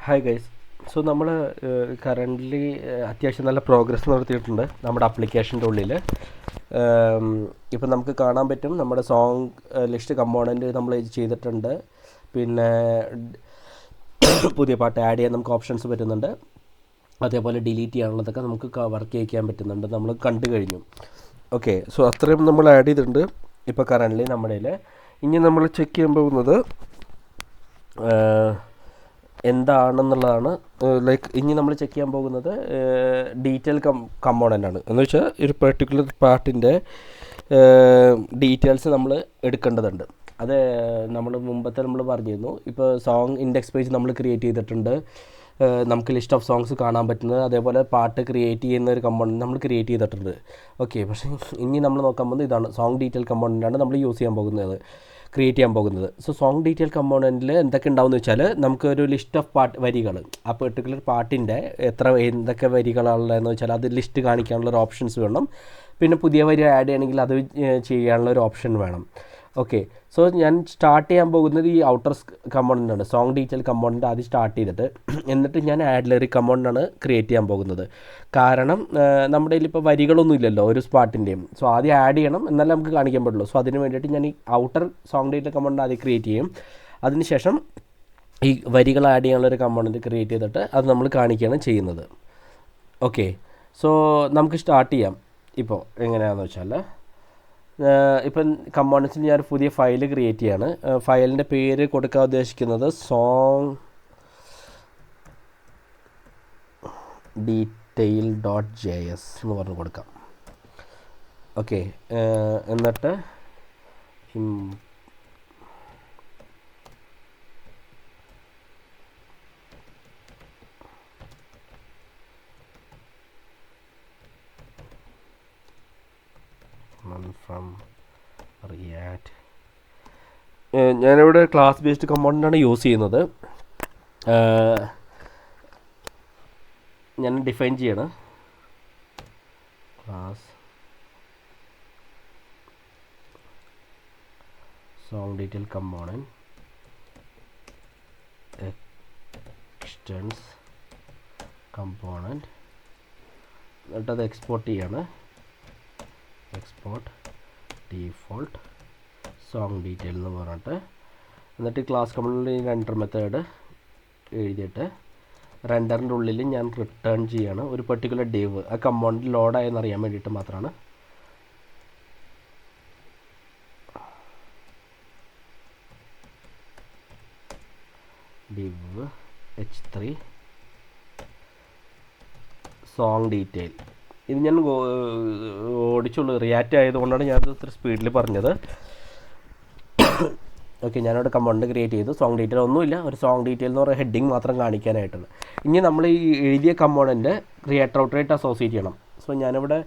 Hi guys. So നമ്മൾ currently അത്യാവശ്യം നല്ല പ്രോഗ്രസ് നടത്തിയിട്ടുണ്ട് നമ്മുടെ ആപ്ലിക്കേഷൻ്റെ ഉള്ളിൽ. ഇപ്പം നമുക്ക് കാണാൻ പറ്റും നമ്മുടെ സോങ് ലിസ്റ്റ് കമ്പോണൻറ്റ് നമ്മൾ ചെയ്തിട്ടുണ്ട്. പിന്നെ പുതിയ പാട്ട് ആഡ് ചെയ്യാൻ നമുക്ക് ഓപ്ഷൻസ് പറ്റുന്നുണ്ട്. അതേപോലെ ഡിലീറ്റ് ചെയ്യാനുള്ളതൊക്കെ നമുക്ക് വർക്ക് ചെയ്യിക്കാൻ പറ്റുന്നുണ്ട്. നമ്മൾ കണ്ടു കഴിഞ്ഞു. ഓക്കെ, സോ അത്രയും നമ്മൾ ആഡ് ചെയ്തിട്ടുണ്ട് ഇപ്പോൾ കറൻ്റ്ലി നമ്മുടെ കയ്യിൽ. ഇനി നമ്മൾ ചെക്ക് ചെയ്യാൻ പോകുന്നത് എന്താണെന്നുള്ളതാണ്. ഇനി നമ്മൾ ചെക്ക് ചെയ്യാൻ പോകുന്നത് ഡീറ്റെയിൽ കമ്പോണൻ്റ് ആണ്. എന്ന് വെച്ചാൽ ഒരു പെർട്ടിക്കുലർ പാർട്ടിൻ്റെ ഡീറ്റെയിൽസ് നമ്മൾ എടുക്കേണ്ടതുണ്ട്. അത് നമ്മൾ പറഞ്ഞിരുന്നു. ഇപ്പോൾ സോങ് ഇൻഡെക്സ് പേജ് നമ്മൾ ക്രിയേറ്റ് ചെയ്തിട്ടുണ്ട്. നമുക്ക് ലിസ്റ്റ് ഓഫ് സോങ്സ് കാണാൻ പറ്റുന്നത്, അതേപോലെ പാട്ട് ക്രിയേറ്റ് ചെയ്യുന്ന ഒരു കമ്പോണൻറ്റ് നമ്മൾ ക്രിയേറ്റ് ചെയ്തിട്ടുണ്ട്. ഓക്കെ, പക്ഷേ ഇനി നമ്മൾ നോക്കാൻ പോകുന്നത് ഇതാണ്. സോങ് ഡീറ്റെയിൽ കമ്പോണൻ്റാണ് നമ്മൾ യൂസ് ചെയ്യാൻ പോകുന്നത്, ക്രിയേറ്റ് ചെയ്യാൻ പോകുന്നത്. സോ സോങ് ഡീറ്റെയിൽ കമ്പോണൻറ്റിൽ എന്തൊക്കെ ഉണ്ടാവും എന്ന് വെച്ചാൽ, നമുക്കൊരു ലിസ്റ്റ് ഓഫ് വരികൾ, ആ പെർട്ടിക്കുലർ പാട്ടിൻ്റെ എന്തൊക്കെ വരികളാണുള്ളതെന്ന് വെച്ചാൽ അത് ലിസ്റ്റ് കാണിക്കാനുള്ള ഒരു ഓപ്ഷൻസ് വേണം. പിന്നെ പുതിയ വരി ആഡ് ചെയ്യണമെങ്കിൽ അത് ചെയ്യാനുള്ള ഒരു ഓപ്ഷൻ വേണം. ഓക്കെ, സോ ഞാൻ സ്റ്റാർട്ട് ചെയ്യാൻ പോകുന്നത് ഈ ഔട്ടർ കമ്പോണൻ്റ് ആണ്. സോങ് ഡീറ്റെയിൽ കമ്പോണൻ്റ് ആദ്യം സ്റ്റാർട്ട് ചെയ്തിട്ട് എന്നിട്ട് ഞാൻ ആഡ്ലറി കമ്പോണൻ്റാണ് ക്രിയേറ്റ് ചെയ്യാൻ പോകുന്നത്. കാരണം നമ്മുടെ കയ്യിൽ ഇപ്പോൾ വരികളൊന്നും ഇല്ലല്ലോ ഒരു പാട്ടിൻ്റെയും. സോ ആദ്യം ആഡ് ചെയ്യണം, എന്നാലേ നമുക്ക് കാണിക്കാൻ പറ്റുള്ളൂ. സോ അതിന് വേണ്ടിയിട്ട് ഞാൻ ഈ ഔട്ടർ സോങ് ഡീറ്റെയിൽ കമ്പോണൻ്റ് ആദ്യം ക്രിയേറ്റ് ചെയ്യും. അതിനുശേഷം ഈ വരികൾ ആഡ് ചെയ്യാനുള്ളൊരു കമ്പോണൻ്റ് ക്രിയേറ്റ് ചെയ്തിട്ട് അത് നമ്മൾ കാണിക്കുകയാണ് ചെയ്യുന്നത്. ഓക്കെ, സോ നമുക്ക് സ്റ്റാർട്ട് ചെയ്യാം. ഇപ്പോൾ എങ്ങനെയാണെന്ന് വെച്ചാൽ, ഇപ്പം കമ്പോണൻസിൽ ഞാൻ പുതിയ ഫയൽ ക്രിയേറ്റ് ചെയ്യാണ്. ഫയലിൻ്റെ പേര് കൊടുക്കാൻ ഉദ്ദേശിക്കുന്നത് സോങ് detail.js എന്ന് പറഞ്ഞ് കൊടുക്കാം. ഓക്കെ, എന്നിട്ട് ഫ്രം റിയാക്ട്. ഞാനിവിടെ ക്ലാസ് ബേസ്ഡ് കമ്പോണൻ്റാണ് യൂസ് ചെയ്യുന്നത്. ഞാൻ ഡിഫൈൻ ചെയ്യണം class song detail component extends component, എന്നിട്ടത് എക്സ്പോർട്ട് ചെയ്യാണ്. എക്സ്പോർട്ട് ഡീഫോൾട്ട് സോങ് ഡീറ്റെയിൽ എന്ന് പറഞ്ഞിട്ട്, എന്നിട്ട് ക്ലാസ് കമ്പോണൻറ്റിൽ റെൻഡർ മെത്തേഡ് എഴുതിയിട്ട് റെൻഡറിൻ്റെ ഉള്ളിൽ ഞാൻ റിട്ടേൺ ചെയ്യാണ് ഒരു പെർട്ടിക്കുലർ ഡിവ്. ആ കമ്പോണൻറ്റ് ലോഡായെന്ന് അറിയാൻ വേണ്ടിയിട്ട് മാത്രമാണ്. ഡിവ് h3 സോങ് ഡീറ്റെയിൽ. ഇത് ഞാൻ ഓടിച്ചുള്ളൂ, റിയാക്റ്റ് ആയതുകൊണ്ടാണ് ഞാനത് ഇത്ര സ്പീഡിൽ പറഞ്ഞത്. ഓക്കെ, ഞാനവിടെ കമ്പോണൻറ്റ് ക്രിയേറ്റ് ചെയ്തു. സോങ് ഡീറ്റെയിൽ ഒന്നുമില്ല, ഒരു സോങ് ഡീറ്റെയിൽ എന്ന് പറയുന്ന ഹെഡിങ് മാത്രം കാണിക്കാനായിട്ടാണ്. ഇനി നമ്മൾ ഈ എഴുതിയ കമ്പോണൻറ്റ് റിയാക്ട് റൗട്ടറായിട്ട് അസോസിയേറ്റ് ചെയ്യണം. സോ ഞാനിവിടെ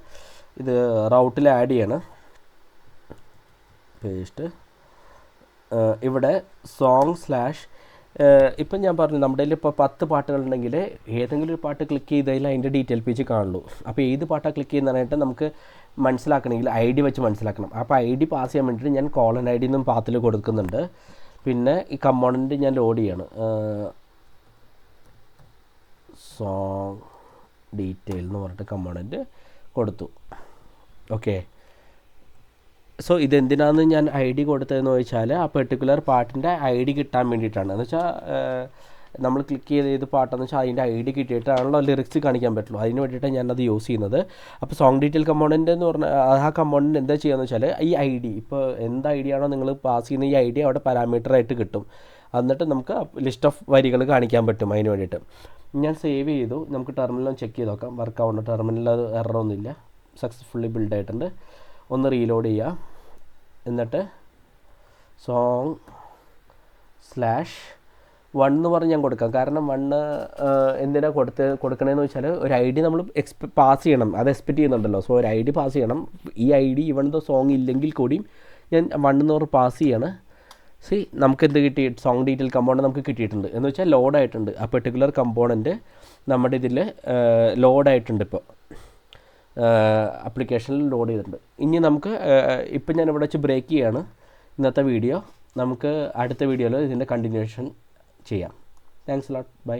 ഇത് റൗട്ടിൽ ആഡ് ചെയ്യാണ്. പേസ്റ്റ് ഇവിടെ സോങ് സ്ലാഷ്, ഇപ്പം ഞാൻ പറഞ്ഞു നമ്മുടെ കയ്യിൽ ഇപ്പോൾ 10 പാട്ടുകളുണ്ടെങ്കിൽ ഏതെങ്കിലും ഒരു പാട്ട് ക്ലിക്ക് ചെയ്തതിൽ അതിൻ്റെ ഡീറ്റെയിൽ പേജ് കാണുള്ളൂ. അപ്പോൾ ഏത് പാട്ടാണ് ക്ലിക്ക് ചെയ്യുന്നതായിട്ട് നമുക്ക് മനസ്സിലാക്കണമെങ്കിൽ ID വെച്ച് മനസ്സിലാക്കണം. അപ്പോൾ ID പാസ് ചെയ്യാൻ വേണ്ടിയിട്ട് ഞാൻ കോളൻ ID എന്നും പാത്തിൽ കൊടുക്കുന്നുണ്ട്. പിന്നെ ഈ കമ്പോണൻറ്റ് ഞാൻ ലോഡ് ചെയ്യാണ്. സോങ് ഡീറ്റെയിൽ എന്ന് പറഞ്ഞിട്ട് കമ്പോണൻറ്റ് കൊടുത്തു. ഓക്കെ, സോ ഇതെന്തിനാണെന്ന് ഞാൻ ID കൊടുത്തതെന്ന് ചോദിച്ചാൽ, ആ പെർട്ടിക്കുലർ പാട്ടിൻ്റെ ID കിട്ടാൻ വേണ്ടിയിട്ടാണ്. എന്ന് വെച്ചാൽ നമ്മൾ ക്ലിക്ക് ചെയ്ത് ഏത് പാട്ടെന്ന് വെച്ചാൽ അതിൻ്റെ ID കിട്ടിയിട്ടാണല്ലോ ലിറിക്സ് കാണിക്കാൻ പറ്റുള്ളൂ. അതിന് വേണ്ടിയിട്ടാണ് ഞാനത് യൂസ് ചെയ്യുന്നത്. അപ്പോൾ സോങ് ഡീറ്റെയിൽ കമ്പോണൻറ്റ് എന്ന് പറഞ്ഞാൽ ആ കമ്പോണൻറ്റ് എന്താ ചെയ്യുകയെന്ന് വെച്ചാൽ, ഈ ID ഇപ്പോൾ എന്ത് ID ആണോ നിങ്ങൾ പാസ് ചെയ്യുന്ന ഈ ID അവിടെ പാരാമീറ്ററായിട്ട് കിട്ടും. എന്നിട്ട് നമുക്ക് ലിസ്റ്റ് ഓഫ് വരികൾ കാണിക്കാൻ പറ്റും. അതിന് വേണ്ടിയിട്ട് ഞാൻ സേവ് ചെയ്തു. നമുക്ക് ടെർമിനലും ചെക്ക് ചെയ്ത് നോക്കാം. വർക്ക് ആവുന്നുണ്ട്. ടെർമിനലിൽ അത് എററൊന്നുമില്ല, സക്സസ്ഫുള്ളി ബിൽഡ് ആയിട്ടുണ്ട്. ഒന്ന് റീലോഡ് ചെയ്യുക. എന്നിട്ട് സോങ് /1 എന്ന് പറഞ്ഞ് ഞാൻ കൊടുക്കാം. കാരണം 1 എന്തിനാണ് കൊടുക്കണമെന്ന് വെച്ചാൽ, ഒരു ID നമ്മൾ പാസ് ചെയ്യണം, അത് എക്സ്പെക്റ്റ് ചെയ്യുന്നുണ്ടല്ലോ. സോ ഒരു ID പാസ് ചെയ്യണം. ഈ ID ഇവൺ സോങ് ഇല്ലെങ്കിൽ കൂടിയും ഞാൻ 1 എന്ന് പറഞ്ഞ് പാസ് ചെയ്യാണ്. നമുക്ക് എന്ത് കിട്ടി? സോങ് ഡീറ്റെയിൽ കമ്പോണൻറ്റ് നമുക്ക് കിട്ടിയിട്ടുണ്ട്. എന്ന് വെച്ചാൽ ലോഡായിട്ടുണ്ട്. ആ പെർട്ടിക്കുലർ കമ്പോണൻറ്റ് നമ്മുടെ ഇതിൽ ലോഡായിട്ടുണ്ട്. ഇപ്പോൾ ആപ്ലിക്കേഷനിൽ ലോഡ് ചെയ്തിട്ടുണ്ട്. ഇനി നമുക്ക് ഇപ്പം ഞാൻ ഇവിടെ വെച്ച് ബ്രേക്ക് ചെയ്യാണ് ഇന്നത്തെ വീഡിയോ. നമുക്ക് അടുത്ത വീഡിയോയിൽ ഇതിൻ്റെ കണ്ടിന്യൂഷൻ ചെയ്യാം. Thanks lot. ബൈ.